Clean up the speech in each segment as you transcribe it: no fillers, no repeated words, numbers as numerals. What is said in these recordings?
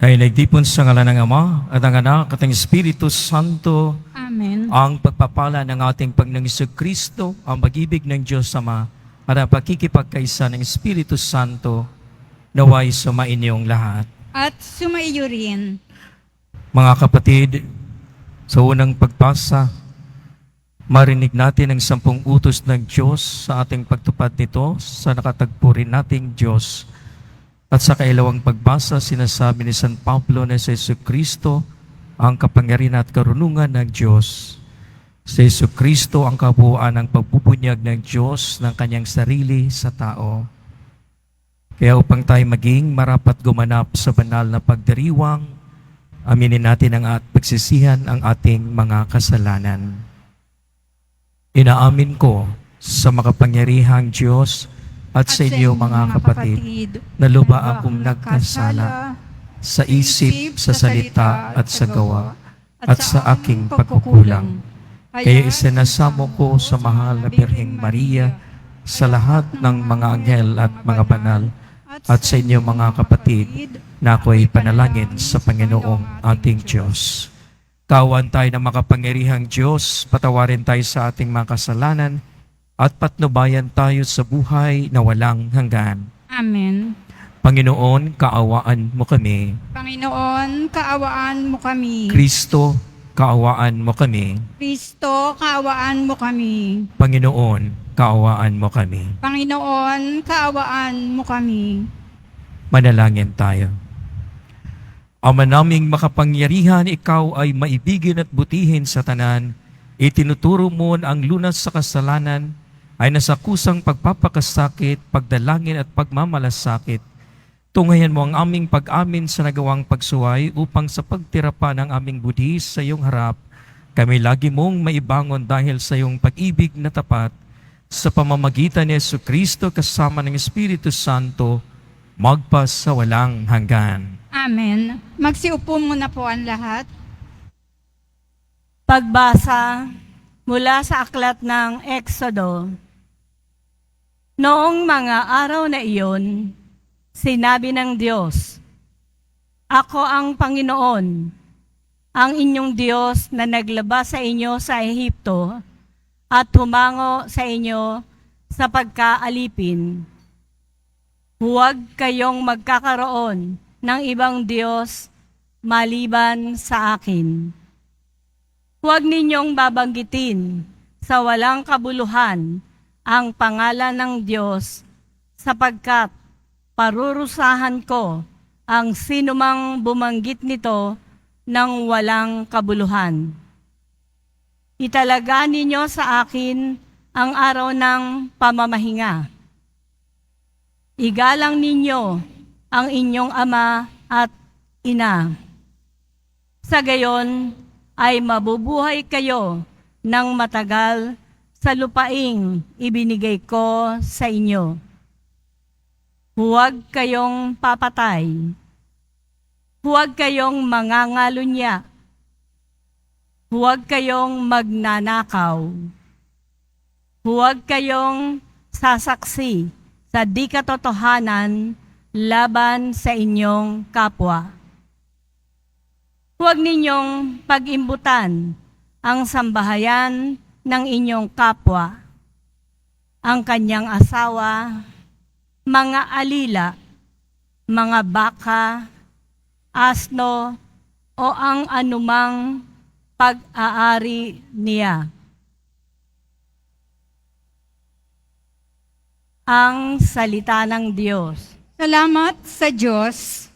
Kay nagdipon sa ngalan ng Ama at ng Anak at ng Espiritu Santo, Amen. ang pagpapala ng ating Panginoong Kristo, ang pag-ibig ng Diyos Ama, at ang pakikipagkaisa ng Espiritu Santo, naway sumainyong lahat. At sumaiyo rin. Mga kapatid, sa unang pagbasa, marinig natin ang 10 utos ng Diyos sa ating pagtupad nito sa nakatagpo rin nating Diyos. At sa kailawang pagbasa, sinasabi ni San Pablo na sa Jesucristo ang kapangyarihan at karunungan ng Diyos. Sa Jesucristo ang kabuuan ng pagbubunyag ng Diyos ng kanyang sarili sa tao. Kaya upang tayo maging marapat gumanap sa banal na pagdiriwang, aminin natin ang pagsisihan ang ating mga kasalanan. Inaamin ko sa makapangyarihang Diyos at sa inyo mga kapatid, na luba akong nagkasala sa isip, sa salita at sa gawa, at sa aking pagkukulang. Kaya isinasamo ko sa mahal na Birheng Maria, sa lahat ng mga anghel at mga banal, at sa inyo mga kapatid, na ako'y panalangin sa Panginoong ating Diyos. Kawan tayo ng makapangyarihang Diyos, patawarin tayo sa ating mga kasalanan, at patnubayan tayo sa buhay na walang hanggan. Amen. Panginoon, kaawaan mo kami. Panginoon, kaawaan mo kami. Kristo, kaawaan mo kami. Kristo, kaawaan mo kami. Panginoon, kaawaan mo kami. Panginoon, kaawaan mo kami. Manalangin tayo. Ama naming makapangyarihan, ikaw ay maibigin at butihin sa tanan. Itinuturo mo ang lunas sa kasalanan ay nasa kusang pagpapakasakit, pagdalangin at pagmamalasakit. Tunghayan mo ang aming pag-amin sa nagawang pagsuway upang sa pagtira pa ng aming budhi sa iyong harap, kami lagi mong maibangon dahil sa iyong pag-ibig na tapat sa pamamagitan ni Jesucristo kasama ng Espiritu Santo, magpas sa walang hanggan. Amen. Magsiupo muna po ang lahat. Pagbasa mula sa aklat ng Exodo. Noong mga araw na iyon, sinabi ng Diyos, "Ako ang Panginoon, ang inyong Diyos na naglabas sa inyo sa Ehipto at humango sa inyo sa pagkaalipin. Huwag kayong magkakaroon ng ibang Diyos maliban sa akin. Huwag ninyong babanggitin sa walang kabuluhan ang pangalan ng Diyos, sapagkat parurusahan ko ang sinumang bumanggit nito ng walang kabuluhan. Italaga ninyo sa akin ang araw ng pamamahinga. Igalang ninyo ang inyong ama at ina. Sa gayon ay mabubuhay kayo ng matagal sa lupaing ibinigay ko sa inyo. Huwag kayong papatay. Huwag kayong mangangalunya. Huwag kayong magnanakaw. Huwag kayong sasaksi sa di katotohanan laban sa inyong kapwa. Huwag ninyong pag-imbutan ang sambahayan ng inyong kapwa, ang kanyang asawa, mga alila, mga baka, asno, o ang anumang pag-aari niya. Ang salita ng Diyos. Salamat sa Diyos.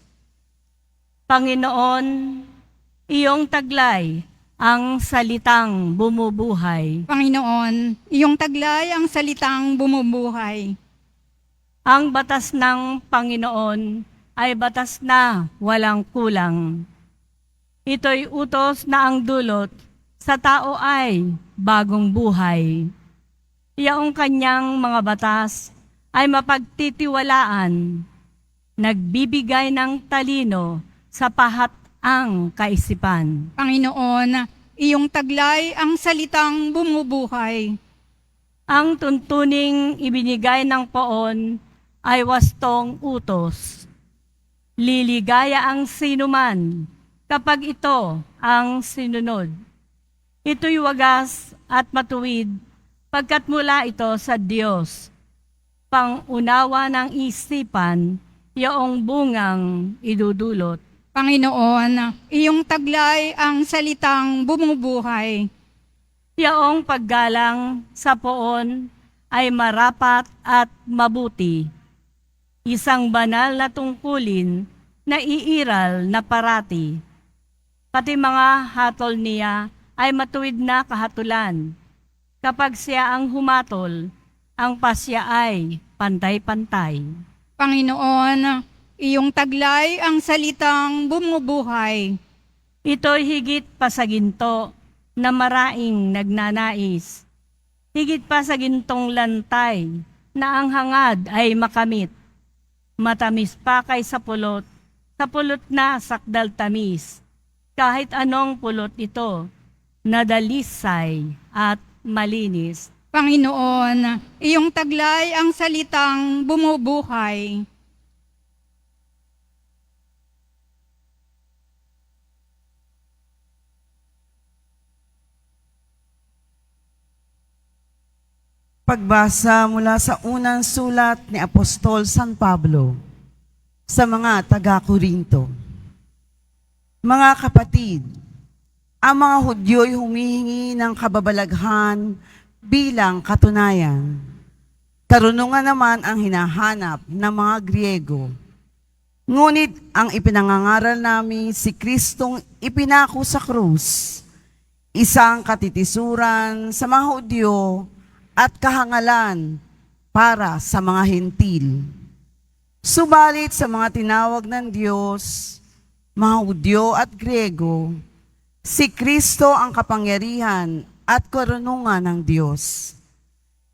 Panginoon, iyong taglay ang salitang bumubuhay. Panginoon, iyong taglay ang salitang bumubuhay. Ang batas ng Panginoon ay batas na walang kulang. Ito'y utos na ang dulot sa tao ay bagong buhay. Iyaong kanyang mga batas ay mapagtitiwalaan, nagbibigay ng talino sa pahat-ang kaisipan. Panginoon, iyong taglay ang salitang bumubuhay. Ang tuntuning ibinigay ng poon ay wastong utos. Liligaya ang sinuman kapag ito ang sinunod. Ito'y wagas at matuwid pagkat mula ito sa Diyos. Pangunawa ng isipan, yaong bungang idudulot. Panginoon, iyong taglay ang salitang bumubuhay. Yaong paggalang sa poon ay marapat at mabuti. Isang banal na tungkulin na iiral na parati. Pati mga hatol niya ay matuwid na kahatulan. Kapag siya ang humatol, ang pasya ay pantay-pantay. Panginoon, iyong taglay ang salitang bumubuhay. Ito'y higit pa sa ginto na maraing nagnanais. Higit pa sa gintong lantay na ang hangad ay makamit. Matamis pa kay sa pulot na sakdal tamis. Kahit anong pulot ito, nadalisay at malinis. Panginoon, iyong taglay ang salitang bumubuhay. Pagbasa mula sa unang sulat ni Apostol San Pablo sa mga taga-Korinto. Mga kapatid, ang mga Hudyo'y humihingi ng kababalaghan bilang katunayan. Karunungan naman ang hinahanap ng mga Griego. Ngunit ang ipinangangaral namin si Kristong ipinako sa krus, isang katitisuran sa mga Hudyo at kahangalan para sa mga hentil. Subalit sa mga tinawag ng Diyos, mga Hudyo at Griego, si Kristo ang kapangyarihan at karunungan ng Diyos.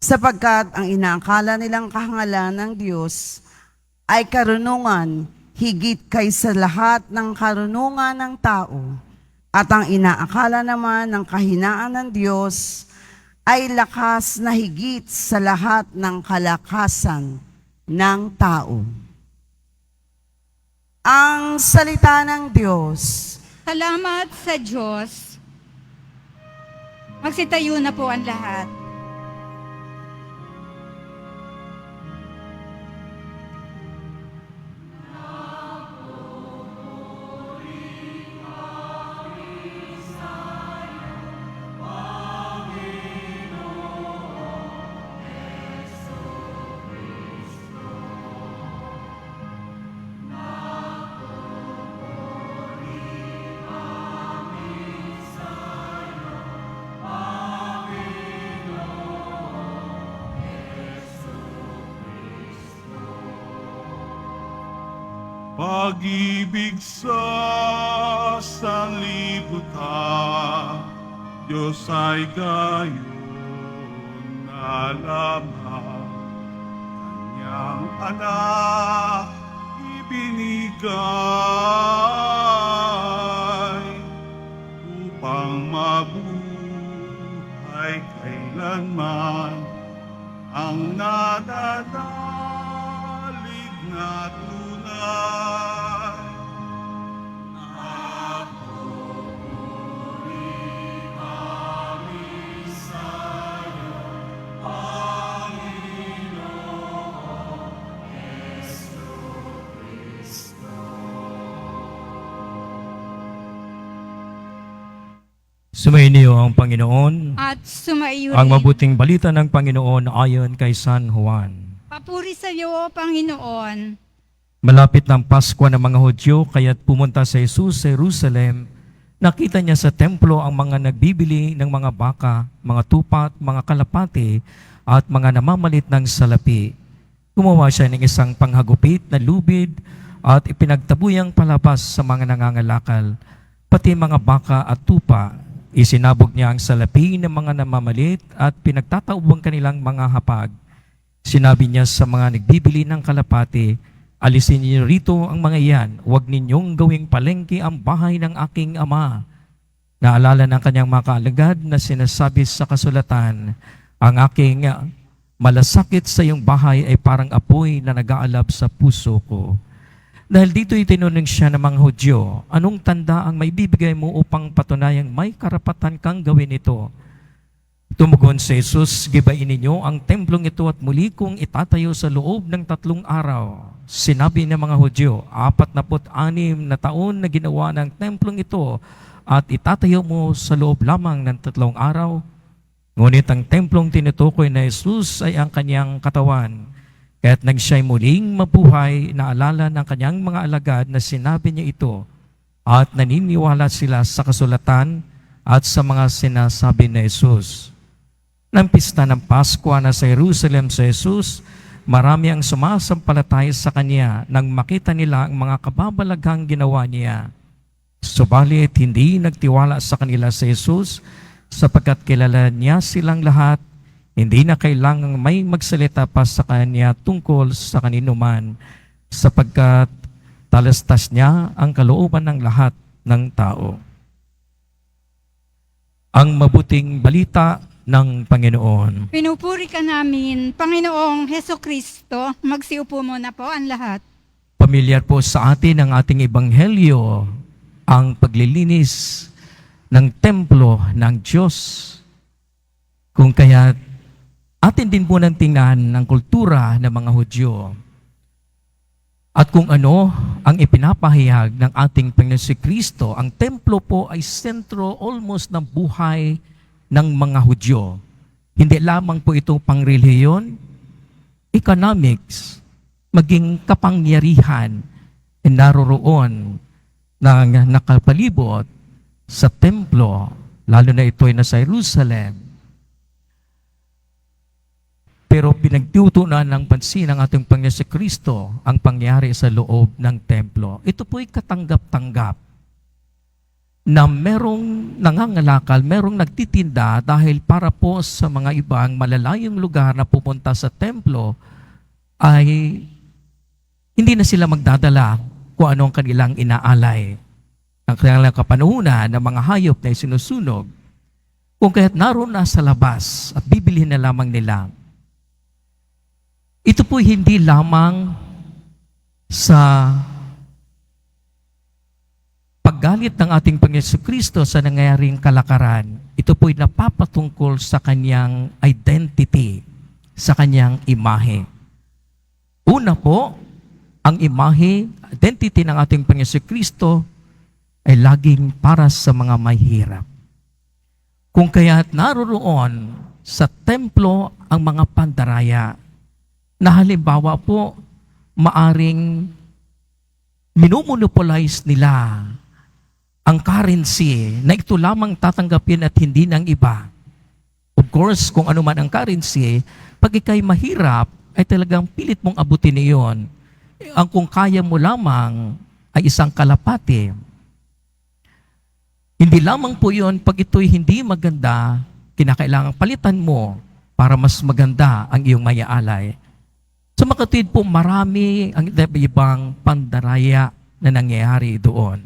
Sapagkat ang inaakala nilang kahangalan ng Diyos ay karunungan higit kaysa lahat ng karunungan ng tao, at ang inaakala naman ng kahinaan ng Diyos ay lakas na higit sa lahat ng kalakasan ng tao. Ang salita ng Diyos. Salamat sa Diyos. Magsitayo na po ang lahat. Pag-ibig sa sanlibutan, Diyos ay gayon na lamang. Kanyang anak ibinigay upang mabuhay kailanman ang nadadalig na tunay. Sumainyo ang Panginoon. At sumaiyo Ang rin. mabuting balita ng Panginoon ayon kay San Juan. Papuri sa iyo, Panginoon. Malapit ng Pasko ng mga Hudyo, kaya't pumunta sa Jesus sa Jerusalem. Nakita niya sa templo ang mga nagbibili ng mga baka, mga tupat, mga kalapati, at mga namamalit ng salapi. Gumawa siya ng isang panghagupit na lubid at ipinagtabuyang palabas sa mga nangangalakal, pati mga baka at tupa. Isinabog niya ang salapi ng mga namamalit at pinagtataubang kanilang mga hapag. Sinabi niya sa mga nagbibili ng kalapati, "Alisin niyo rito ang mga iyan, huwag ninyong gawing palengke ang bahay ng aking ama." Naalala ng kanyang mga kaalagad na sinasabi sa kasulatan, "Ang aking malasakit sa iyong bahay ay parang apoy na nag-aalab sa puso ko." Dahil dito itinunong siya ng mga Hudyo, anong tanda ang may bibigay mo upang patunayang may karapatan kang gawin ito? Tumugon si Jesus, gibain ninyo ang templong ito at muli kong itatayo sa loob ng 3 araw. Sinabi ng mga Hudyo, 46 na taon na ginawa ng templong ito at itatayo mo sa loob lamang ng 3 araw. Ngunit ang templong tinutukoy na Jesus ay ang kanyang katawan. Kaya't nang siya'y muling mabuhay, naalala ng kanyang mga alagad na sinabi niya ito at naniniwala sila sa kasulatan at sa mga sinasabi ni Jesus. Nang pista ng Pasko na sa Jerusalem sa Jesus, marami ang sumasampalataya sa kanya nang makita nila ang mga kababalaghang ginawa niya. Subalit hindi nagtiwala sa kanila si Jesus sapagkat kilala niya silang lahat. Hindi na kailangang may magsalita pa sa kanya tungkol sa kaninuman sapagkat talastas niya ang kalooban ng lahat ng tao. Ang mabuting balita ng Panginoon. Pinupuri ka namin, Panginoong Heso Kristo. Magsiupo muna po ang lahat. Pamilyar po sa atin ang ating ebanghelyo, ang paglilinis ng templo ng Diyos. Kung kaya atin din po nang tingnan ang kultura ng mga Hudyo at kung ano ang ipinapahayag ng ating Panginoon si Kristo. Ang templo po ay sentro almost ng buhay ng mga Hudyo. Hindi lamang po ito pangrelihiyon, economics, maging kapangyarihan ay naroroon na nakapalibot sa templo, lalo na ito ay nasa Jerusalem. Pero pinagtutunan ng pansin ng ating Panginoon si Kristo ang pangyari sa loob ng templo. Ito po'y katanggap-tanggap na merong nangangalakal, merong nagtitinda dahil para po sa mga ibang malalayong lugar na pupunta sa templo ay hindi na sila magdadala kung ano ang kanilang inaalay. Ang kanilang kapanuhunan ng mga hayop na isinusunog. Kung kaya't naroon na sa labas at bibilihin na lamang nila. Ito po hindi lamang sa paggalit ng ating Panginoon Kristo sa nangyayaring kalakaran. Ito po'y napapatungkol sa kanyang identity, sa kanyang imahe. Una po, ang imahe, identity ng ating Panginoon Kristo ay laging para sa mga mahihirap. Kung kaya't naroroon sa templo ang mga pandaraya, na halimbawa po, maaring minomonopolize nila ang currency na ito lamang tatanggapin at hindi ng iba. Of course, kung ano man ang currency, pag ikay mahirap, ay talagang pilit mong abutin iyon. Ang kung kaya mo lamang ay isang kalapati. Hindi lamang po yun, pag ito'y hindi maganda, kinakailangan palitan mo para mas maganda ang iyong mayaalay. Sa makatwid po, marami ang ibang pandaraya na nangyayari doon.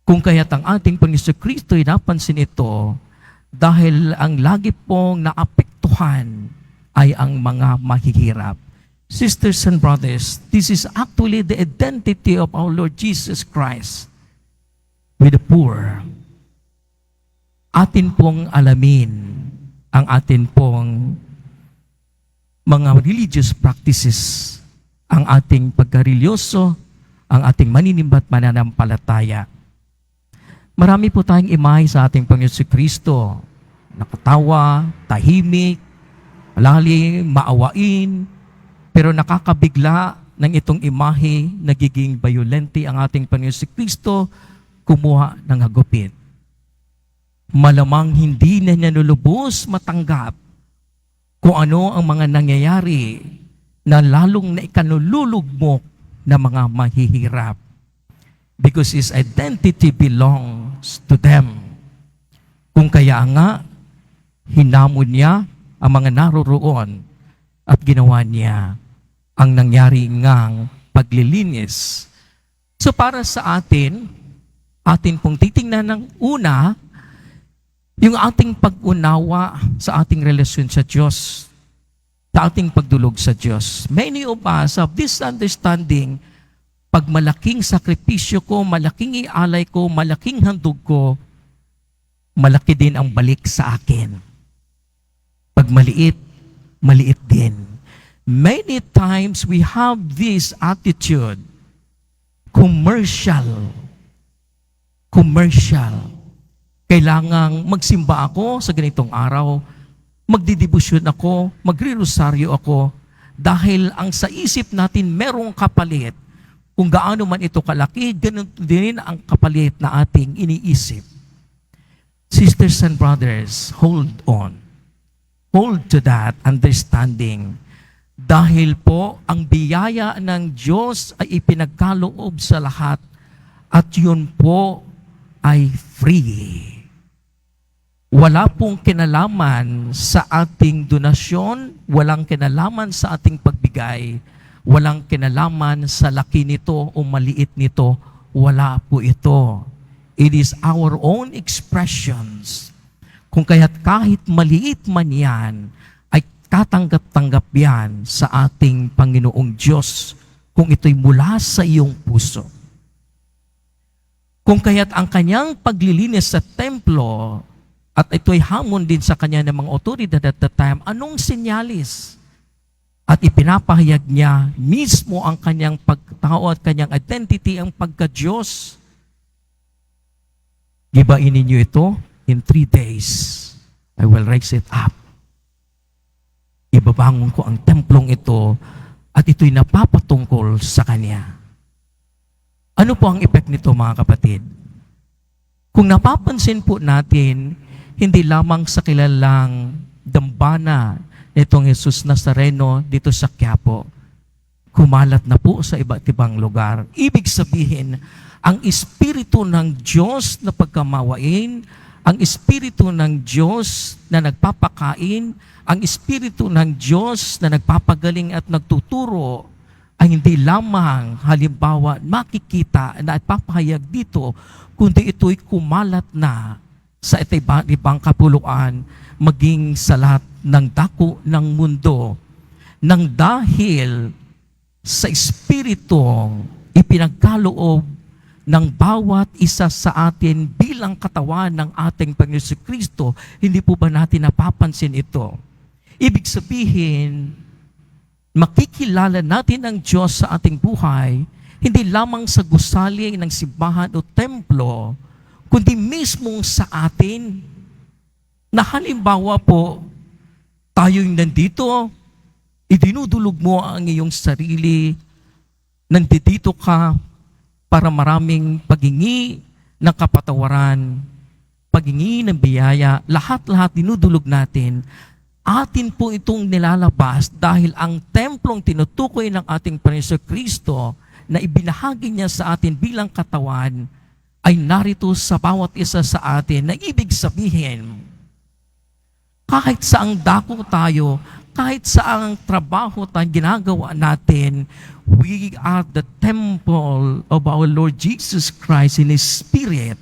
Kung kaya't ang ating Panginoon Kristo ay napansin ito dahil ang lagi pong naapektuhan ay ang mga mahihirap. Sisters and brothers, this is actually the identity of our Lord Jesus Christ with the poor. Atin pong alamin ang atin pong mga religious practices, ang ating pagkarelyoso, ang ating maninimba't mananampalataya. Marami po tayong imahe sa ating Panginoon si Kristo. Nakatawa, tahimik, malalim, maawain, pero nakakabigla ng itong imahe, nagiging violente ang ating Panginoon si Kristo, kumuha ng hagupit. Malamang hindi na niya nulubos matanggap kung ano ang mga nangyayari na lalong na ikanululugmok na mga mahihirap. Because his identity belongs to them. Kung kaya nga, hinamon niya ang mga naroroon at ginawa niya ang nangyari ngang paglilinis. So para sa atin pong titingnan ng una, yung ating pag-unawa sa ating relasyon sa Diyos, sa ating pagdulog sa Diyos. Many of us have this understanding Pag malaking sakripisyo ko, malaking ialay ko, malaking handog ko, malaki din ang balik sa akin. Pag maliit, maliit din. Many times we have this attitude, commercial. Kailangang magsimba ako sa ganitong araw, magdidibusyon ako, magrirosaryo ako, dahil ang sa isip natin merong kapalit. Kung gaano man ito kalaki, ganun din ang kapalit na ating iniisip. Sisters and brothers, hold on. Hold to that understanding. Dahil po, ang biyaya ng Diyos ay ipinagkaloob sa lahat at yun po ay free. Wala pong kinalaman sa ating donasyon, walang kinalaman sa ating pagbigay, walang kinalaman sa laki nito o maliit nito, wala po ito. It is our own expressions. Kung kaya't kahit maliit man yan, ay katanggap-tanggap yan sa ating Panginoong Diyos kung ito'y mula sa iyong puso. Kung kaya't ang kanyang paglilinis sa templo, at ito'y hamon din sa kanya ng mga otoridad at that time, anong sinyalis? At ipinapahayag niya mismo ang kanyang pagtao at kanyang identity, ang pagka-Diyos. Gibain ninyo ito, in 3 days, I will raise it up. Ibabangon ko ang templong ito at ito'y napapatungkol sa kanya. Ano po ang effect nito, mga kapatid? Kung napapansin po natin, hindi lamang sa kilalang dambana nitong Jesus Nazareno dito sa Quiapo, kumalat na po sa iba't ibang lugar. Ibig sabihin, ang Espiritu ng Diyos na pagkamawain, ang Espiritu ng Diyos na nagpapakain, ang Espiritu ng Diyos na nagpapagaling at nagtuturo, ay hindi lamang halimbawa makikita na at papahayag dito, kundi ito'y kumalat na sa ibang kapuluan, maging sa lahat ng dako ng mundo, nang dahil sa Espiritong ipinagkaloob ng bawat isa sa atin bilang katawan ng ating Panginoon Kristo. Hindi po ba natin napapansin ito? Ibig sabihin, makikilala natin ang Diyos sa ating buhay, hindi lamang sa gusali ng simbahan o templo, kundi mismong sa atin, na halimbawa po, tayo'y nandito, idinudulog mo ang iyong sarili, nandito ka para maraming paghingi ng kapatawaran, paghingi ng biyaya, lahat-lahat dinudulog natin, atin po itong nilalabas dahil ang templong tinutukoy ng ating Panginoon Kristo na ibinahagi niya sa atin bilang katawan, ay narito sa bawat isa sa atin, na ibig sabihin, kahit saang dako tayo, kahit saang trabaho tayo ginagawa natin, we are the temple of our Lord Jesus Christ in His Spirit.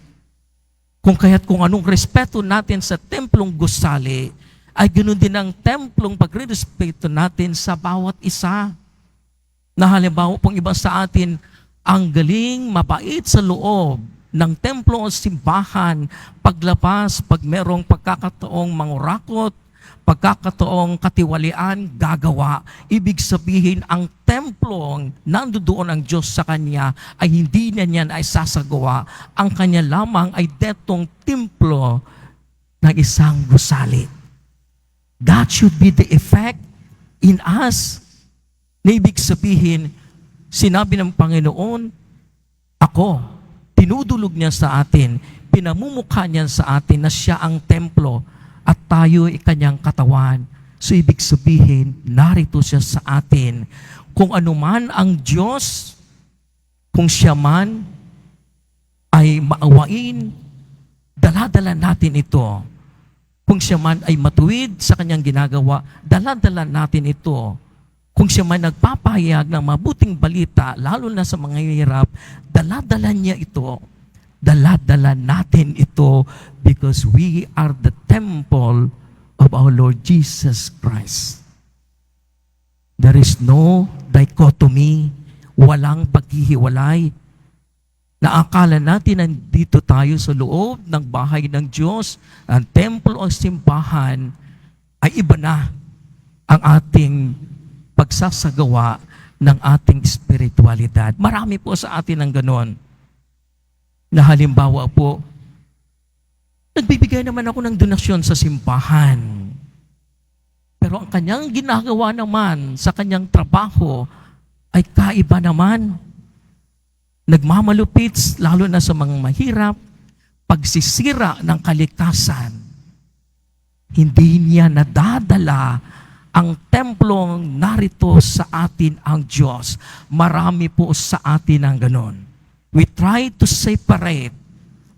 Kung kaya't kung anong respeto natin sa templong gusali, ay ganoon din ang templong pagre-respeto natin sa bawat isa. Na halimbawa pong iba sa atin, ang galing, mabait sa loob ng templo o simbahan, paglabas, pag merong pagkakataong mangurakot, pagkakataong katiwalian, gagawa. Ibig sabihin, ang templong nandoon ang Diyos sa kanya ay hindi na niyan ay sasagawa. Ang kanya lamang ay detong templo ng isang gusali. That should be the effect in us. Na ibig sabihin, sinabi ng Panginoon, ako, tinudulog niya sa atin, pinamumukha niya sa atin na siya ang templo at tayo ay kanyang katawan. So ibig sabihin, narito siya sa atin. Kung ano man ang Diyos, kung siya man ay maawain, dala-dala natin ito. Kung siya man ay matuwid sa kanyang ginagawa, dala-dala natin ito. Kung siya man nagpapahayag ng mabuting balita, lalo na sa mga hirap, dala-dala niya ito. Dala-dala natin ito because we are the temple of our Lord Jesus Christ. There is no dichotomy walang paghihiwalay. Naakala natin nandito tayo sa loob ng bahay ng Diyos, ang templo o simbahan, ay iba na ang ating pagsasagawa ng ating espiritualidad. Marami po sa atin ang ganon. Na halimbawa po, nagbibigay naman ako ng donasyon sa simbahan. Pero ang kanyang ginagawa naman sa kanyang trabaho ay kaiba naman. Nagmamalupit, lalo na sa mga mahirap, pagsisira ng kaligtasan. Hindi niya nadadala ang templong narito sa atin ang Diyos. Marami po sa atin ang ganon. We try to separate.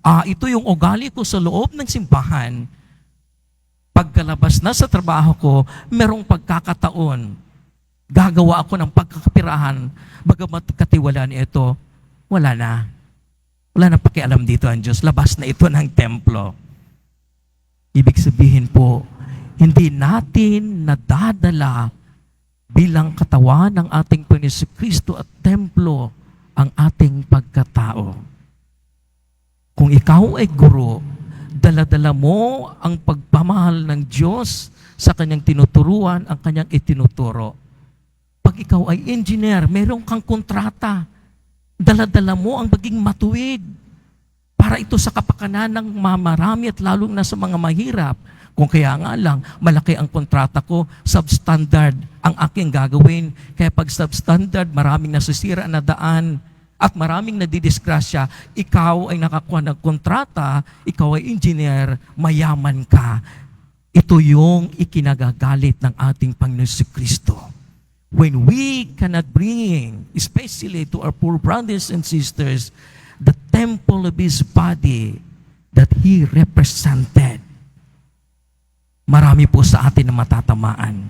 Ito yung ugali ko sa loob ng simbahan. Pagkalabas na sa trabaho ko, merong pagkakataon. Gagawa ako ng pagkakapirahan. Bagamat katiwalaan ito, wala na. Wala na pakialam dito ang Diyos. Labas na ito ng templo. Ibig sabihin po, hindi natin nadadala bilang katawan ng ating Panginoon Kristo at templo ang ating pagkatao. Kung ikaw ay guro, dala-dala mo ang pagpamahal ng Diyos sa kanyang tinuturuan, ang kanyang itinuturo. Pag ikaw ay engineer, meron kang kontrata. Dala-dala mo ang maging matuwid para ito sa kapakanan ng mamarami at lalong na sa mga mahirap. Kung kaya nga lang, malaki ang kontrata ko, substandard ang aking gagawin. Kaya pag substandard, maraming nasisira na daan at maraming nadidisgrasya, ikaw ay nakakuha ng kontrata, ikaw ay engineer, mayaman ka. Ito yung ikinagagalit ng ating Panginoon Kristo. When we cannot bring, especially to our poor brothers and sisters, the temple of His body that He represented, marami po sa atin na matatamaan.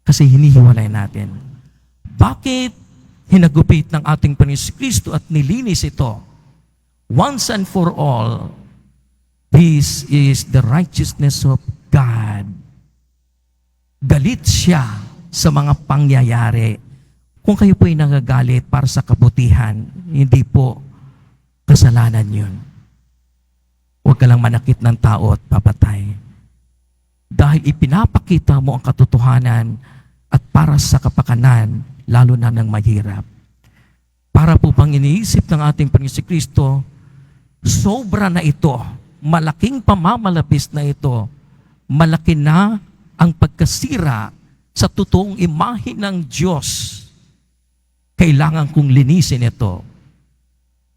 Kasi hinihiwalay natin. Bakit hinagupit ng ating Panginoon Kristo at nilinis ito? Once and for all, this is the righteousness of God. Galit siya sa mga pangyayari. Kung kayo po ay nagagalit para sa kabutihan, hindi po kasalanan yun. Huwag ka lang manakit ng tao at papatay. Dahil ipinapakita mo ang katotohanan at para sa kapakanan, lalo na ng mahirap. Para po pang iniisip ng ating Panginoon Kristo, sobra na ito, malaking pamamalabis na ito, malaki na ang pagkasira sa totoong imahe ng Diyos. Kailangan kong linisin ito.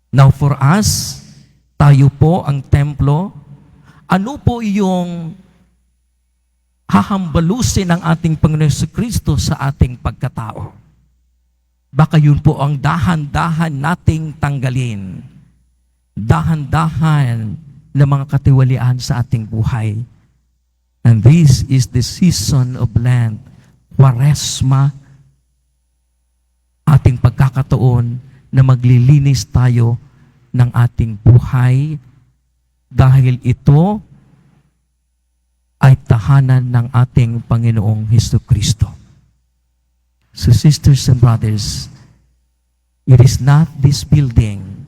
Now for us, tayo po ang templo. Ano po yung hahambalusin ng ating Panginoon Kristo sa ating pagkatao? Baka yun po ang dahan-dahan nating tanggalin. Dahan-dahan na mga katiwalian sa ating buhay. And this is the season of Lent, Kwaresma, ating pagkakataon na maglilinis tayo ng ating buhay dahil ito ay tahanan ng ating Panginoong Hesukristo. So sisters and brothers, it is not this building,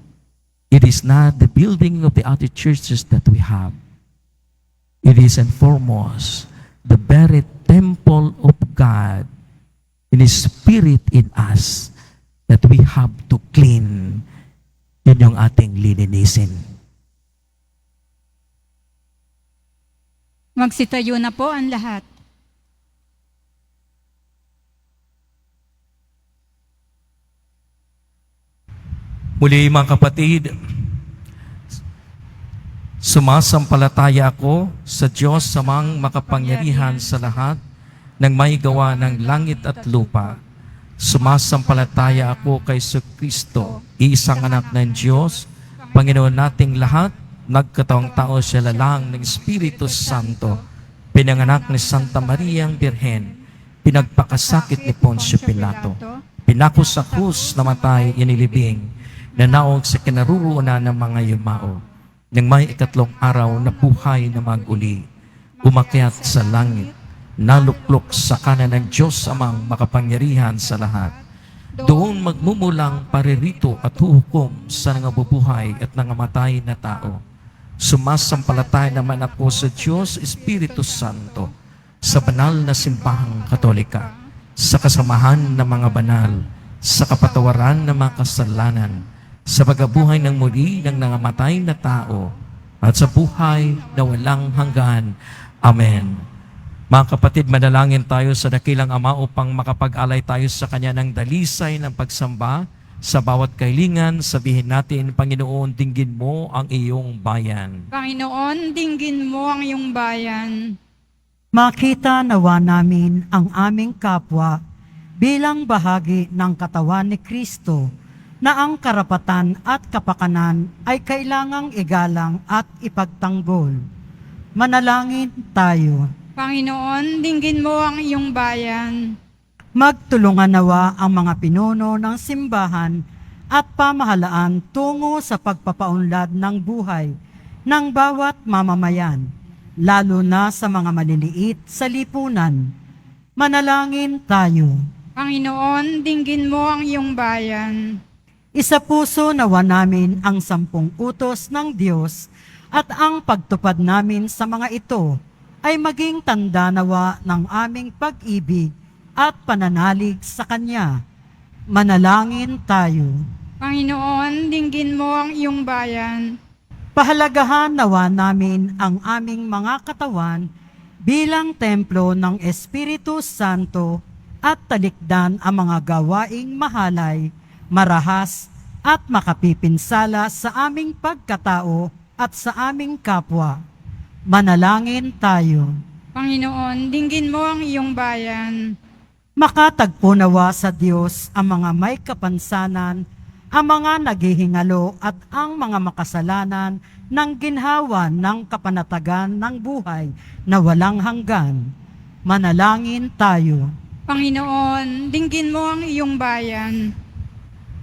it is not the building of the other churches that we have. It is and foremost the very temple of God in His Spirit in us that we have to clean. Yun yung ating lilinisin. Magsitayo na po ang lahat. Muli mga kapatid, sumasampalataya ako sa Diyos samang makapangyarihan sa lahat ng may gawa ng langit at lupa. Sumasampalataya ako kay Kristo, iisang anak ng Diyos, Panginoon nating lahat, nagkataong tao siya lalang ng Espiritu Santo, pinanganak ni Santa Maria ang Birhen, pinagpakasakit ni Poncio Pilato, pinako sa krus, namatay, inilibing, nanaog sa kinaruruunan ng mga yumao, nang may ikatlong araw na buhay na maguli, umakyat sa langit, naluklok sa kanan ng Diyos amang makapangyarihan sa lahat. Doon magmumulang paririto at hukom sa nangabubuhay at nangamatay na tao. Sumasampalataya naman ako sa Diyos Espiritu Santo, sa banal na simbahang Katolika, sa kasamahan ng mga banal, sa kapatawaran ng mga kasalanan, sa pagkabuhay ng muli ng nangamatay na tao, at sa buhay na walang hanggan. Amen. Mga kapatid, manalangin tayo sa dakilang Ama upang makapag-alay tayo sa Kanya ng dalisay ng pagsamba. Sa bawat kailingan, sabihin natin, Panginoon, dinggin mo ang iyong bayan. Panginoon, dinggin mo ang iyong bayan. Makita nawa namin ang aming kapwa bilang bahagi ng katawan ni Kristo na ang karapatan at kapakanan ay kailangang igalang at ipagtanggol. Manalangin tayo. Panginoon, dinggin mo ang iyong bayan. Magtulungan nawa ang mga pinuno ng simbahan at pamahalaan tungo sa pagpapaunlad ng buhay ng bawat mamamayan, lalo na sa mga maliliit sa lipunan. Manalangin tayo. Panginoon, dinggin mo ang iyong bayan. Isa puso nawa namin ang 10 utos ng Diyos at ang pagtupad namin sa mga ito ay maging tanda nawa ng aming pag-ibig at pananalig sa Kanya. Manalangin tayo. Panginoon, dinggin mo ang iyong bayan. Pahalagahan nawa namin ang aming mga katawan bilang templo ng Espiritu Santo at talikdan ang mga gawaing mahalay, marahas at makapipinsala sa aming pagkatao at sa aming kapwa. Manalangin tayo. Panginoon, dinggin mo ang iyong bayan. Makatagpo nawa sa Diyos ang mga may kapansanan, ang mga naghihingalo at ang mga makasalanan ng ginhawa ng kapanatagan ng buhay na walang hanggan. Manalangin tayo. Panginoon, dinggin mo ang iyong bayan.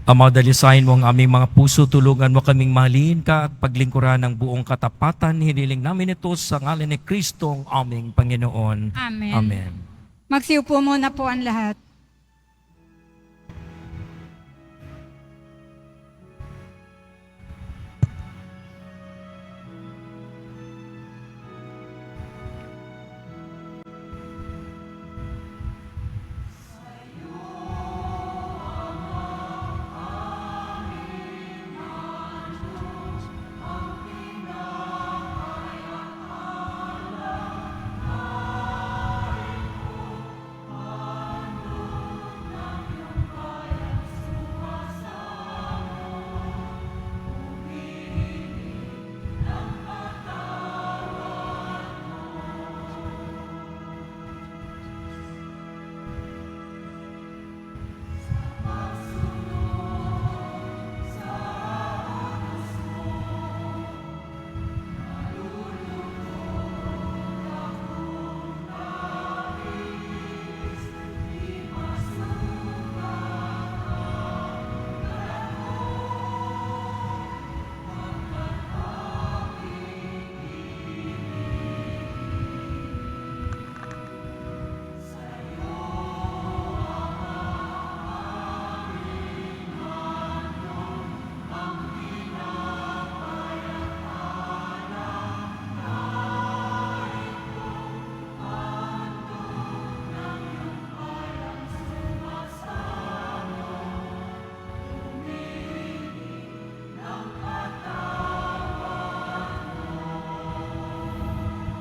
Ama, dalisayin mo ang aming mga puso, tulungan mo kaming mahalin ka at paglingkuran ng buong katapatan. Hiniling namin ito sa ngalan ni Kristo, ang aming Panginoon. Amen. Amen. Magsiupo muna po ang lahat.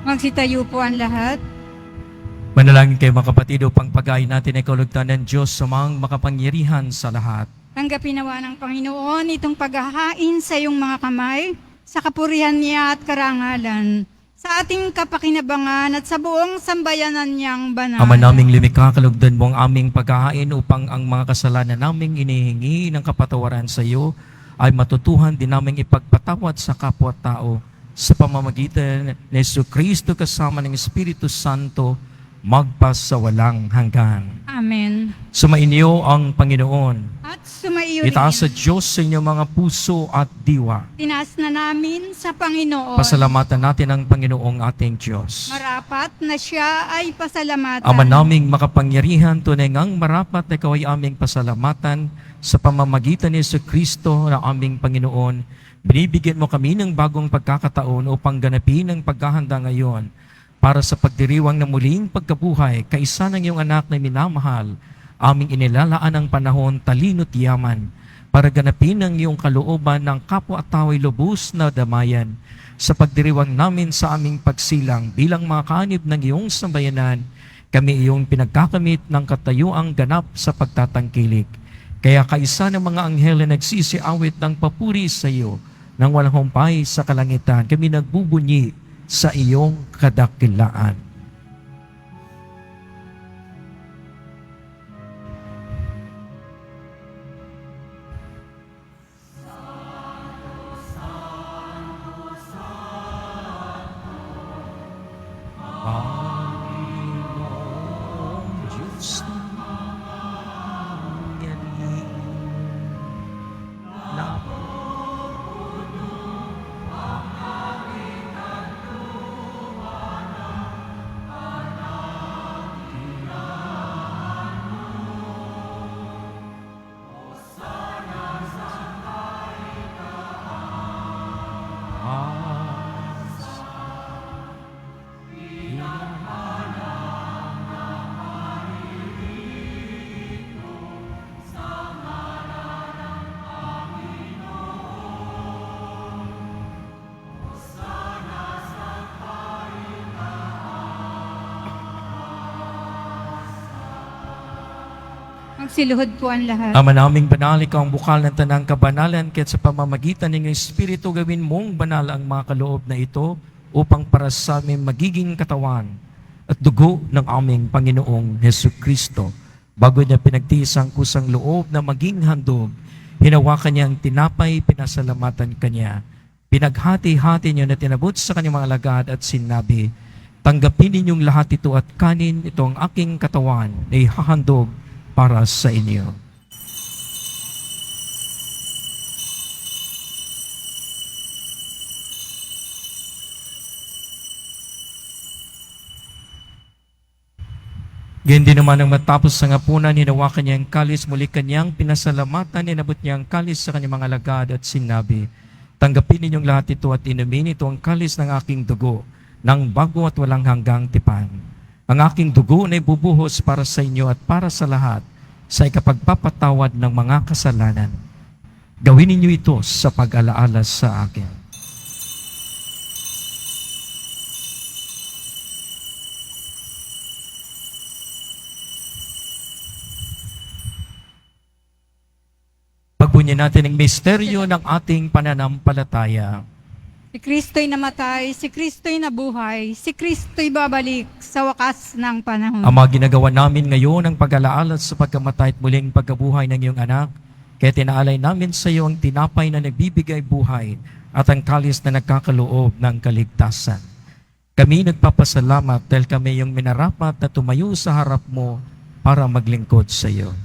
Magsitayo po ang lahat. Manalangin kayo mga kapatid upang pag-ain natin ay kaulugtan ng Diyos sa mga makapangyarihan sa lahat. Tanggapin nawa ng Panginoon itong paghahain sa iyong mga kamay, sa kapurihan niya at karangalan, sa ating kapakinabangan at sa buong sambayanan niyang banal. Ama naming lumikha, kalugdan mo ang aming paghahain upang ang mga kasalanan naming inihingi ng kapatawaran sa iyo ay matutuhan din naming ipagpatawad sa kapwa-tao sa pamamagitan ni Jesu Kristo kasama ng Espiritu Santo magpasawalang hanggan. Amen. Sumainyo ang Panginoon. At sumaiyo rin. Itaas sa Diyos sa inyong mga puso at diwa. Tinaas na namin sa Panginoon. Pasalamatan natin ang Panginoong ating Diyos. Marapat na siya ay pasalamatan. Ama naming makapangyarihan, tunay ngang marapat na ikaw ay aming pasalamatan sa pamamagitan ni Yesu Kristo na aming Panginoon. Binibigyan mo kami ng bagong pagkakataon upang ganapin ang paghahanda ngayon para sa pagdiriwang na muling pagkabuhay kaisa ng iyong anak na minamahal. Aming inilalaan ang panahon, talino't yaman para ganapin ang iyong kalooban ng kapwa-tao'y lubos na damayan sa pagdiriwang namin sa aming pagsilang bilang mga kaanib ng iyong sambayanan. Kami iyong pinagkakamit ng katayuang ganap sa pagtatangkilik. Kaya kaisa ng mga anghel na nagsisiawit ng papuri sa iyo nang walang humpay sa kalangitan, kami nagbubunyi sa iyong kadakilaan. Panginoong Diyos ng makapangyarihan, Magsiluhod po ang lahat. Ama naming banal, ikaw ang bukal ng tanang kabanalan, kaya't sa pamamagitan ng iyong Espiritu gawin mong banal ang mga kaloob na ito upang para sa aming magiging katawan at dugo ng aming Panginoong Hesu Kristo. Bago niya pinagtiis ang kusang loob na maging handog, hinawakan niya ang tinapay, pinasalamatan kanya. Pinaghati-hati niya na tinabot sa kanyang mga alagad at sinabi, tanggapin ninyong lahat ito at kanin, ito ang aking katawan na ihahandog para sa inyo. Ganyan din naman ang matapos sa ngapunan, hinawakan niya ang kalis, muli kanyang pinasalamatan, inabot niya ang kalis sa kanyang mga alagad at sinabi, tanggapin ninyong lahat ito at inumin, ito ang kalis ng aking dugo, ng bago at walang hanggang tipan. Ang aking dugo na ibubuhos para sa inyo at para sa lahat sa ikapagpapatawad ng mga kasalanan. Gawin ninyo ito sa pag-alaala sa akin. Pagbunyan natin ang misteryo ng ating pananampalataya. Si Kristo'y namatay, si Kristo'y nabuhay, si Kristo'y babalik sa wakas ng panahon. Ama, ginagawa namin ngayon ang pag-alaala sa pagkamatay at muling pagkabuhay ng iyong anak, kaya tinaalay namin sa iyo ang tinapay na nagbibigay buhay at ang kalis na nagkakaloob ng kaligtasan. Kami nagpapasalamat dahil kami yung minarapat na tumayo sa harap mo para maglingkod sa iyo.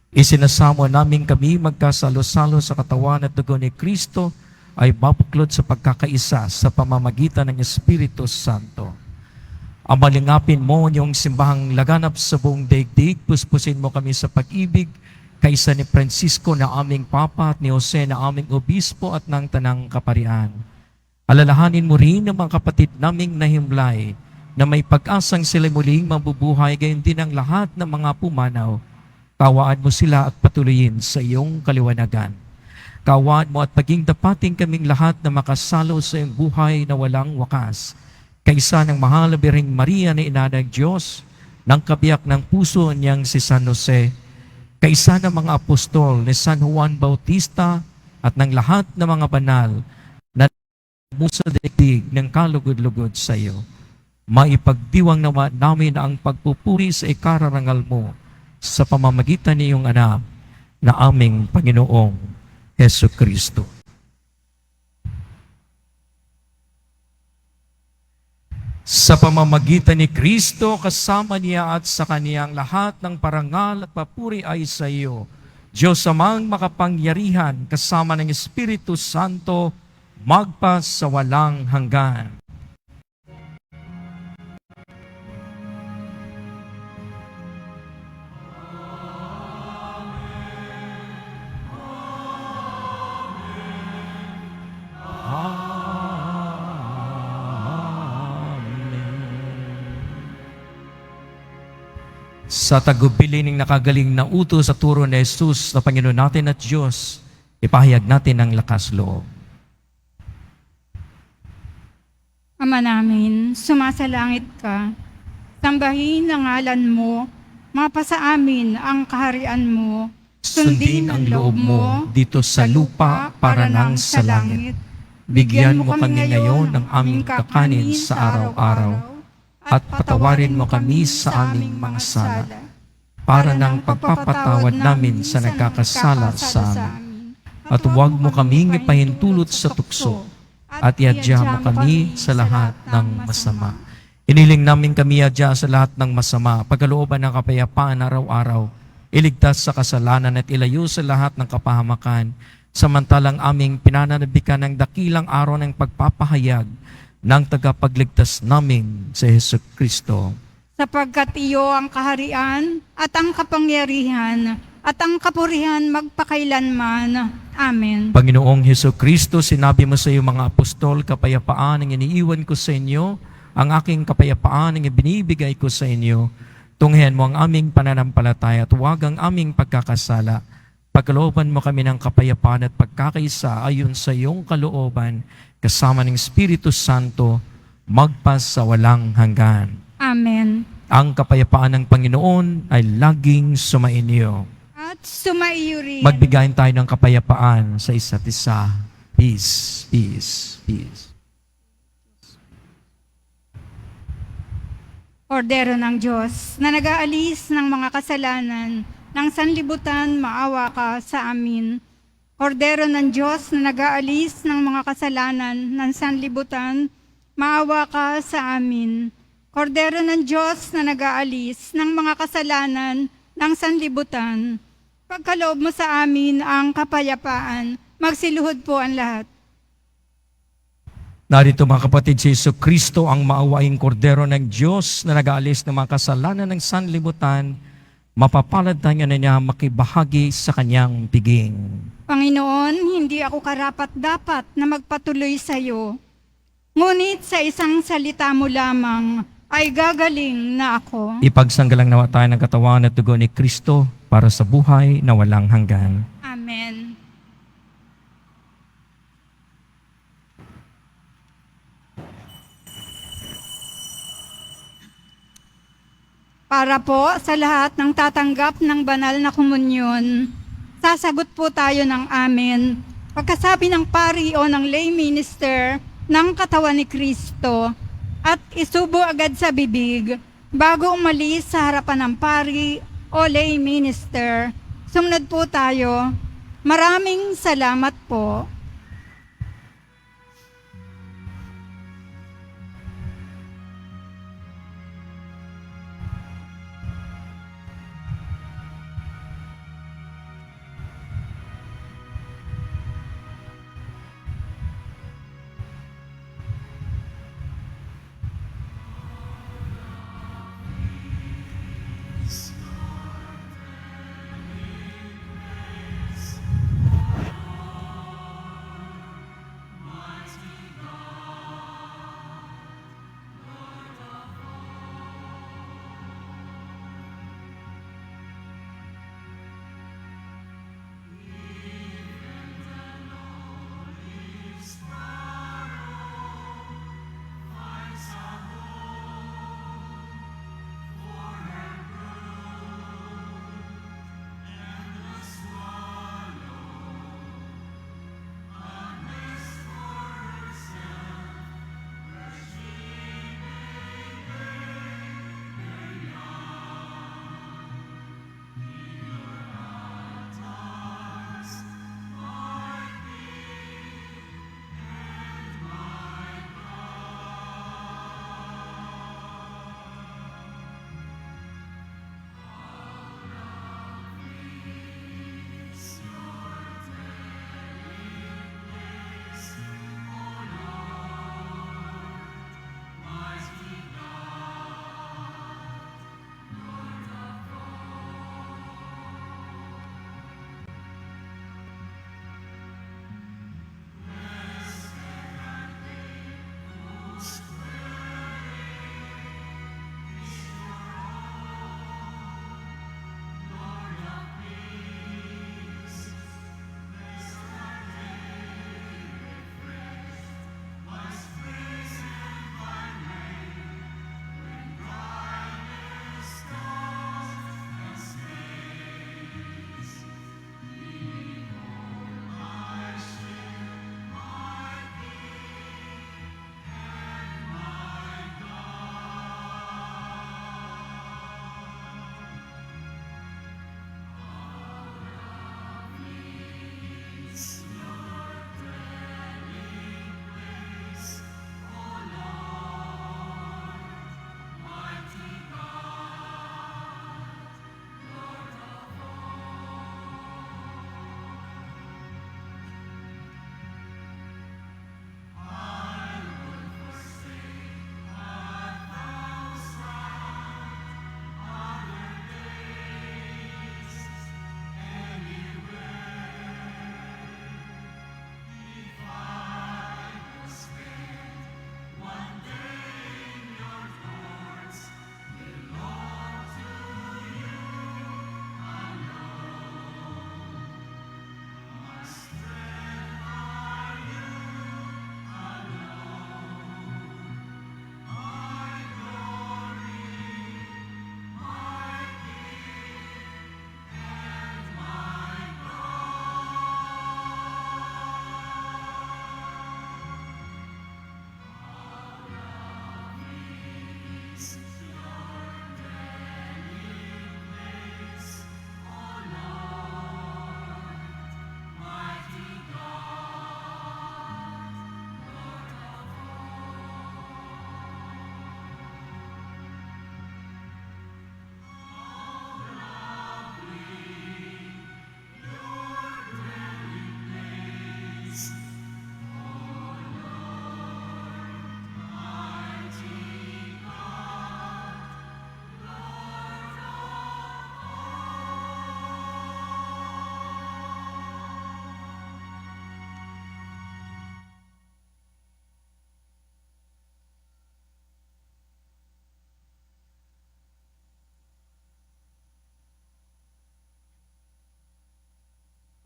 Isinasamo namin kami magkasalo-salo sa katawan at dugo ni Kristo ay mabuklod sa pagkakaisa sa pamamagitan ng Espiritu Santo. Amalingapin mo yung simbahang laganap sa buong daigdig, puspusin mo kami sa pag-ibig, kaisa ni Francisco na aming Papa at ni Jose na aming Obispo at ng Tanang Kaparian. Alalahanin mo rin ang mga kapatid naming nahimlay na may pag-asang sila muling mabubuhay, gayon din ang lahat ng mga pumanaw. Kawaan mo sila at patuloyin sa iyong kaliwanagan. Kawaan mo at paging dapating kaming lahat na makasalo sa iyong buhay na walang wakas. Kaisa ng mahal na Birheng Maria na ina ng Diyos, ng kabiyak ng puso niyang si San Jose, kaisa ng mga apostol ni San Juan Bautista at ng lahat ng mga banal na musa daigdig ng kalugod-lugod sa iyo. Maipagdiwang naman namin ang pagpupuri sa ikararangal mo sa pamamagitan ng iyong anak na aming Panginoong Hesu Kristo. Sa pamamagitan ni Kristo, kasama niya at sa kaniyang lahat ng parangal at papuri ay sa iyo, Diyos amang makapangyarihan, kasama ng Espiritu Santo, magpa sa walang hanggan. Sa tagubilin ng nakagaling na utos sa turo ni Jesus na Panginoon natin at Diyos, ipahayag natin ang lakas loob. Ama namin, sumasalangit ka. Sambahin ang ngalan mo. Mapasa amin ang kaharian mo. Sundin ang loob mo dito sa lupa para nang sa langit. Bigyan mo kami ngayon ng aming kakanin sa araw-araw. At patawarin mo kami sa aming mga sala, para ng pagpapatawad namin sa nagkakasala sa amin. At huwag mo kaming ipahintulot sa tukso, at iadya mo kami sa lahat ng masama. Iniling namin kami iadya sa lahat ng masama, pagkalooban ng kapayapaan araw-araw, iligtas sa kasalanan at ilayo sa lahat ng kapahamakan, samantalang aming pinananabikan ng dakilang araw ng pagpapahayag ng tagapagligtas namin sa Hesus Kristo. Sapagkat iyo ang kaharian at ang kapangyarihan at ang kapurihan magpakailanman. Amen. Panginoong Hesus Kristo, sinabi mo sa iyo mga apostol, kapayapaan ang iniiwan ko sa inyo, ang aking kapayapaan ang ibinibigay ko sa inyo. Tunghayan mo ang aming pananampalataya at huwag ang aming pagkakasala. Pagkalooban mo kami ng kapayapaan at pagkakaisa ayon sa iyong kalooban, kasama ng Espiritu Santo, magpas sa walang hanggan. Amen. Ang kapayapaan ng Panginoon ay laging sumainyo. At sumaiyo rin. Magbigayin tayo ng kapayapaan sa isa't isa. Peace, peace, peace. Ordero ng Diyos na nag-aalis ng mga kasalanan ng sanlibutan, maawa ka sa amin. Kordero ng Diyos na nag-aalis ng mga kasalanan ng sanlibutan, maawa ka sa amin. Kordero ng Diyos na nag-aalis ng mga kasalanan ng sanlibutan, pagkaloob mo sa amin ang kapayapaan, magsiluhod po ang lahat. Narito mga kapatid, si Jesu Kristo ang maawaing kordero ng Diyos na nag-aalis ng mga kasalanan ng sanlibutan, mapapalad tayo na niya makibahagi sa kanyang piging. Panginoon, hindi ako karapat-dapat na magpatuloy sa iyo. Ngunit sa isang salita mo lamang ay gagaling na ako. Ipagsanggalang nawa tayo ng katawan at dugo ni Kristo para sa buhay na walang hanggan. Amen. Para po sa lahat ng tatanggap ng banal na komunyon, sasagot po tayo ng amen. Pagkasabi ng pari o ng lay minister ng katawan ni Kristo at isubo agad sa bibig bago umalis sa harapan ng pari o lay minister. Sumunod po tayo. Maraming salamat po.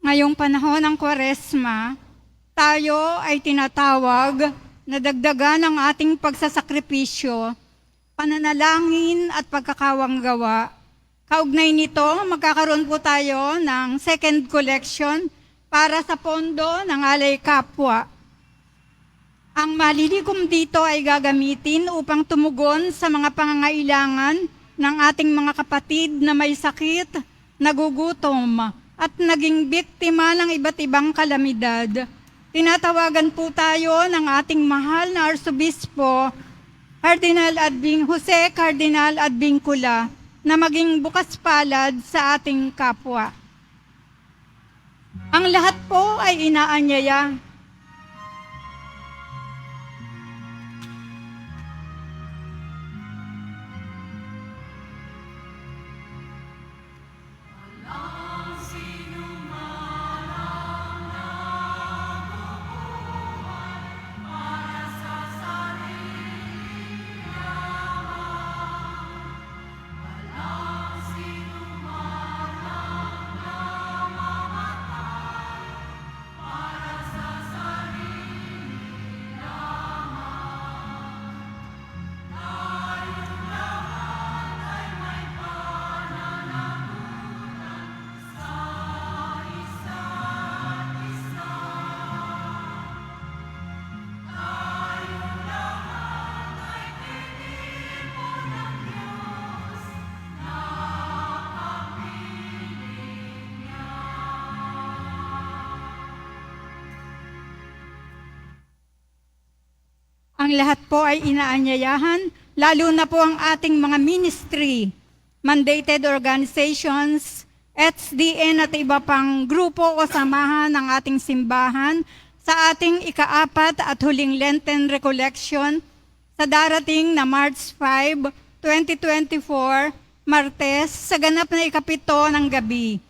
Ngayong panahon ng Kwaresma, tayo ay tinatawag na dagdagan ang ating pagsasakripisyo, pananalangin at pagkakawanggawa. Kaugnay nito, magkakaroon po tayo ng second collection para sa pondo ng Alay Kapwa. Ang malilikom dito ay gagamitin upang tumugon sa mga pangangailangan ng ating mga kapatid na may sakit, nagugutom, at naging biktima ng iba't ibang kalamidad. Tinatawagan po tayo ng ating mahal na Arsobispo, Jose Cardinal Advincula, na maging bukas palad sa ating kapwa. Ang lahat po ay inaanyaya. Ang lahat po ay inaanyayahan, lalo na po ang ating mga ministry, mandated organizations, SDN at iba pang grupo o samahan ng ating simbahan sa ating ika-4 at huling Lenten Recollection sa darating na March 5, 2024, Martes, sa ganap na ika-7 ng gabi.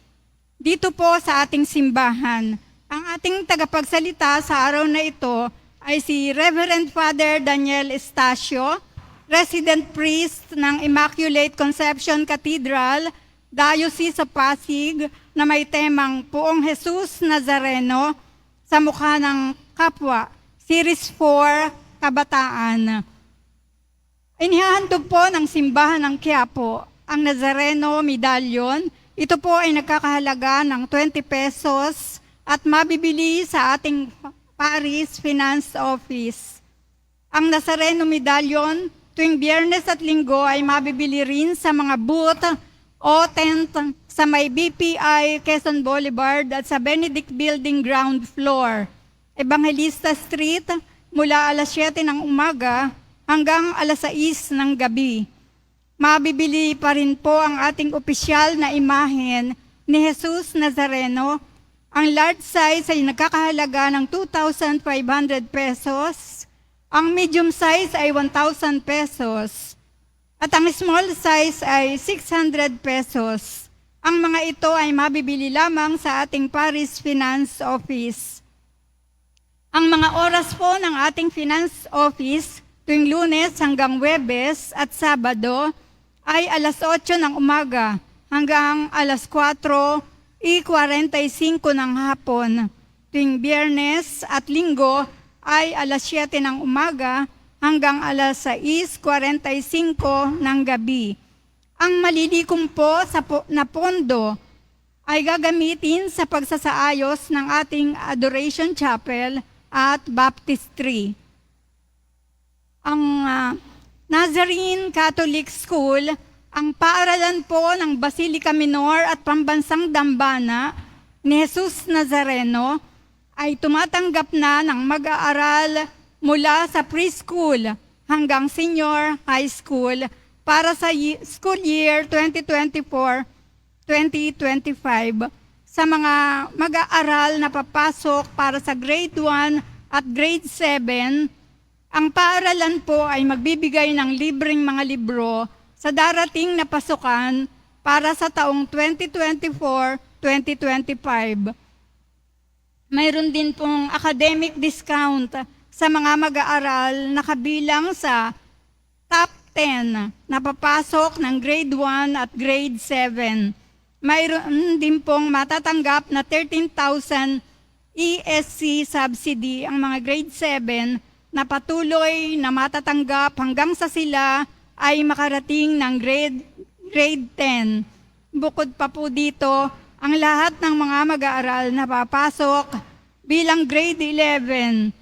Dito po sa ating simbahan, ang ating tagapagsalita sa araw na ito ay si Reverend Father Daniel Estacio, Resident Priest ng Immaculate Conception Cathedral, Diocese of Pasig, na may temang Poong Jesus Nazareno sa mukha ng kapwa, Series 4, Kabataan. Inihahandog po ng simbahan ng Quiapo ang Nazareno Medallion. Ito po ay nagkakahalaga ng 20 pesos at mabibili sa ating Paris Finance Office. Ang Nazareno Medallion tuwing Biyernes at Linggo ay mabibili rin sa mga booth o tent sa may BPI Quezon Boulevard at sa Benedict Building ground floor, Evangelista Street, mula alas 7 ng umaga hanggang alas 6 ng gabi. Mabibili pa rin po ang ating opisyal na imahen ni Jesus Nazareno. Ang large size ay nagkakahalaga ng 2,500 pesos, ang medium size ay 1,000 pesos, at ang small size ay 600 pesos. Ang mga ito ay mabibili lamang sa ating Paris Finance Office. Ang mga oras po ng ating Finance Office tuwing Lunes hanggang Huwebes at Sabado ay alas 8 ng umaga hanggang alas 4:45 ng hapon. Tuwing Biyernes at Linggo ay alas 7 ng umaga hanggang alas 6:45 ng gabi. Ang malilikom po na pondo ay gagamitin sa pagsasaayos ng ating Adoration Chapel at Baptistry. Ang Nazarene Catholic School, ang paaralan po ng Basilica Minor at Pambansang Dambana ni Jesus Nazareno, ay tumatanggap na ng mag-aaral mula sa preschool hanggang senior high school para sa school year 2024-2025 sa mga mag-aaral na papasok para sa grade 1 at grade 7. Ang paaralan po ay magbibigay ng libreng mga libro sa darating na pasukan para sa taong 2024-2025. Mayroon din pong academic discount sa mga mag-aaral na kabilang sa top 10 na papasok ng grade 1 at grade 7. mayroon din pong matatanggap na 13,000 ESC subsidy ang mga grade 7 na patuloy na matatanggap hanggang sa sila ay makarating ng grade 10. Bukod pa po dito, ang lahat ng mga mag-aaral na papasok bilang grade 11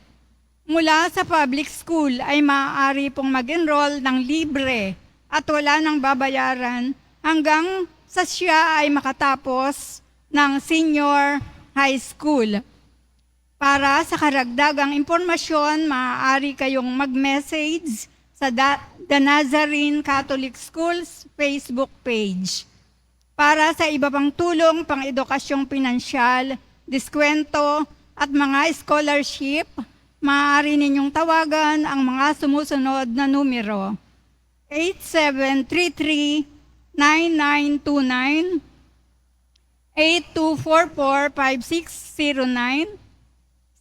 mula sa public school ay maaari pong mag-enroll ng libre at wala nang babayaran hanggang sa siya ay makatapos ng senior high school. Para sa karagdagang impormasyon, maaari kayong mag-message sa The Nazarene Catholic Schools Facebook page. Para sa iba pang tulong, pang-edukasyong pinansyal, diskwento at mga scholarship, maaari ninyong tawagan ang mga sumusunod na numero: 8733-9929, 8244-5609,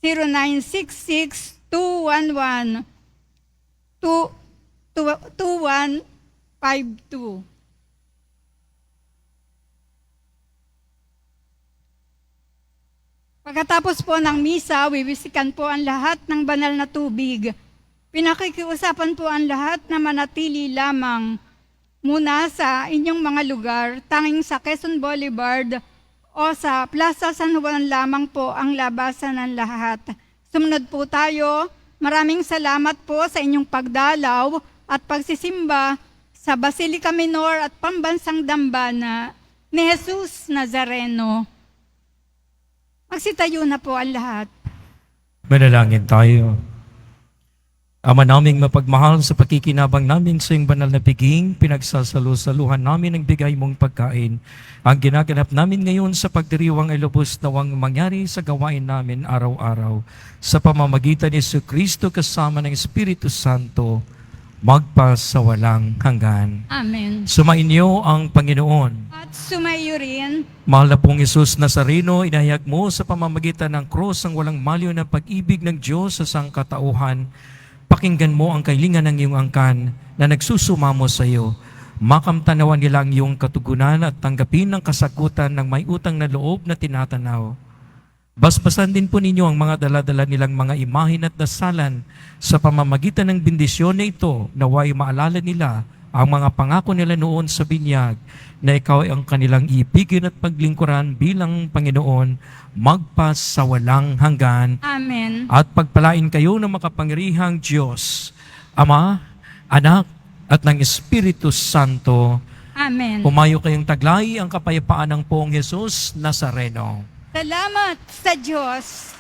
0966-211-2152. Pagkatapos po ng misa, wiwisikan po ang lahat ng banal na tubig. Pinakikiusapan po ang lahat na manatili lamang muna sa inyong mga lugar, tanging sa Quezon Boulevard o sa Plaza San Juan lamang po ang labasan ng lahat. Sumunod po tayo. Maraming salamat po sa inyong pagdalaw at pagsisimba sa Basilica Minor at Pambansang Dambana ni Jesus Nazareno. Magsitayo na po ang lahat. Manalangin tayo. Ama naming mapagmahal, sa pakikinabang namin sa iyong banal na piging, pinagsasalo-saluhan namin ang bigay mong pagkain. Ang ginaganap namin ngayon sa pagdiriwang ay lubos nawang mangyari sa gawain namin araw-araw. Sa pamamagitan ni Jesucristo kasama ng Espiritu Santo, magpasawalang hanggan. Amen. Sumainyo ang Panginoon. At sumayo rin, Mahal na pong Jesus Nazareno, inahayag mo sa pamamagitan ng krus ang walang maliw na pag-ibig ng Diyos sa sangkatauhan. Pakinggan mo ang kailingan ng iyong angkan na nagsusumamo sa iyo. Makamtanawan nila ang iyong katugunan at tanggapin ang kasagutan ng may utang na loob na tinatanaw. Basbasan din po ninyo ang mga daladala nilang mga imahin at dasalan sa pamamagitan ng bendisyon na ito, naway maalala nila ang mga pangako nila noon sa binyag na ikaw ay ang kanilang ibigin at paglingkuran bilang Panginoon magpasawalang hanggan. Amen. At pagpalain kayo ng makapangyarihang Diyos, Ama, Anak, at ng Espiritu Santo. Amen. Pumayo kayong taglay ang kapayapaan ng Poong Jesus Nazareno. Salamat sa Diyos.